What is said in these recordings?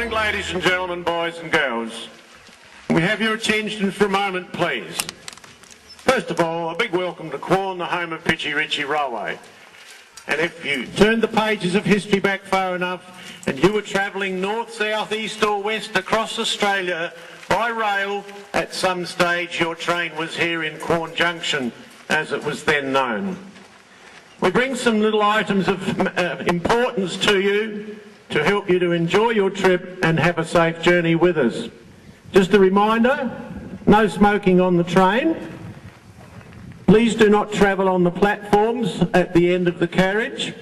morning, ladies and gentlemen, boys and girls. We have your attention for a moment, please. First of all, a big welcome to Quorn, the home of Pichi Richi Railway. And if you turn the pages of history back far enough and you were travelling north, south, east or west across Australia by rail, at some stage your train was here in Quorn Junction, as it was then known. We bring some little items of importance to you to help you to enjoy your trip and have a safe journey with us. Just a reminder, no smoking on the train. Please do not travel on the platforms at the end of the carriage.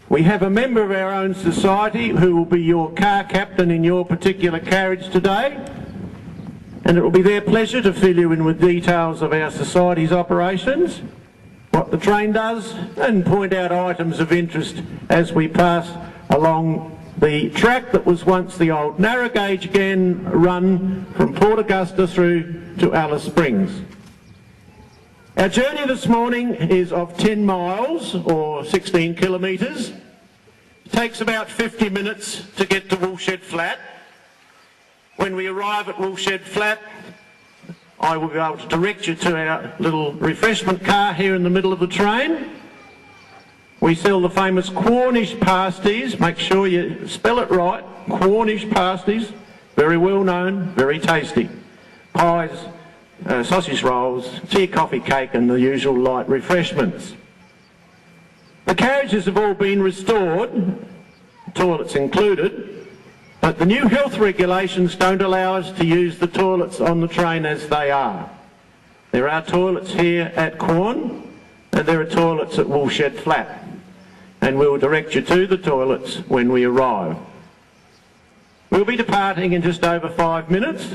We have a member of our own society who will be your car captain in your particular carriage today, and it will be their pleasure to fill you in with details of our society's operations, what the train does, and point out items of interest as we pass along the track that was once the old narrow gauge Ghan run from Port Augusta through to Alice Springs. Our journey this morning is of 10 miles or 16 kilometres. It takes about 50 minutes to get to Woolshed Flat. When we arrive at Woolshed Flat, I will be able to direct you to our little refreshment car here in the middle of the train. We sell the famous Quornish pasties. Make sure you spell it right. Quornish pasties, very well known, very tasty. Pies, sausage rolls, tea, coffee, cake and the usual light refreshments. The carriages have all been restored, toilets included, but the new health regulations don't allow us to use the toilets on the train as they are. There are toilets here at Quorn and there are toilets at Woolshed Flat, and we'll direct you to the toilets when we arrive. We'll be departing in just over 5 minutes,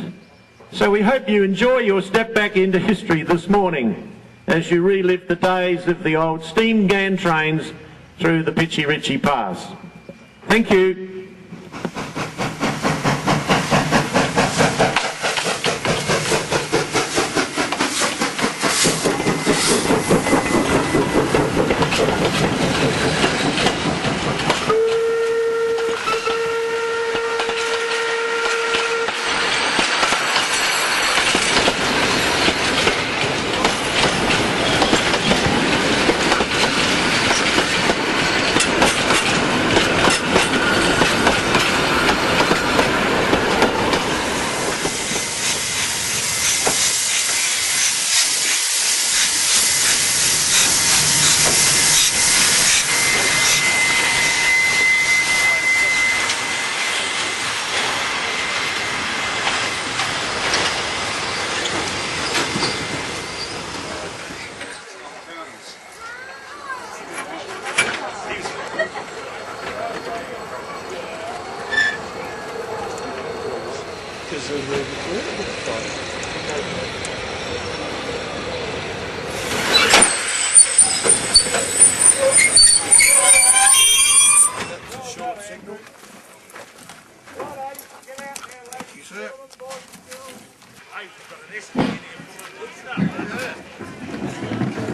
so we hope you enjoy your step back into history this morning as you relive the days of the old steam Ghan trains through the Pichi Richi Pass. Thank you.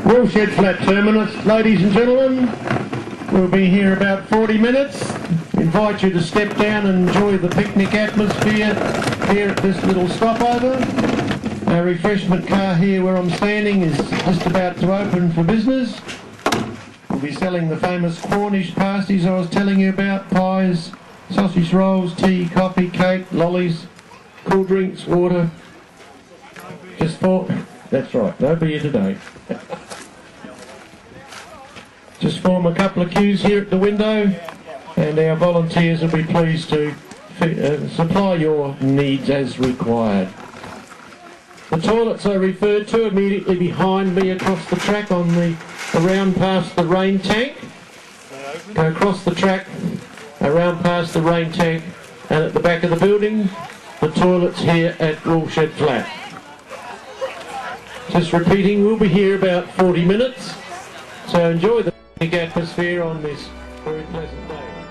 Woolshed Flat Terminus, ladies and gentlemen, we'll be here about 40 minutes. Invite you to step down and enjoy the picnic atmosphere here at this little stopover. Our refreshment car here where I'm standing is just about to open for business. We'll be selling the famous Quornish pasties I was telling you about, pies, sausage rolls, tea, coffee, cake, lollies, cool drinks, water. Just for, that's right, no beer today. Just form a couple of queues here at the window and our volunteers will be pleased to supply your needs as required. The toilets are referred to immediately behind me across the track on the around past the rain tank. Go across the track, around past the rain tank, and at the back of the building, the toilets here at Woolshed Flat. Just repeating, we'll be here about 40 minutes, so enjoy the atmosphere on this very pleasant day.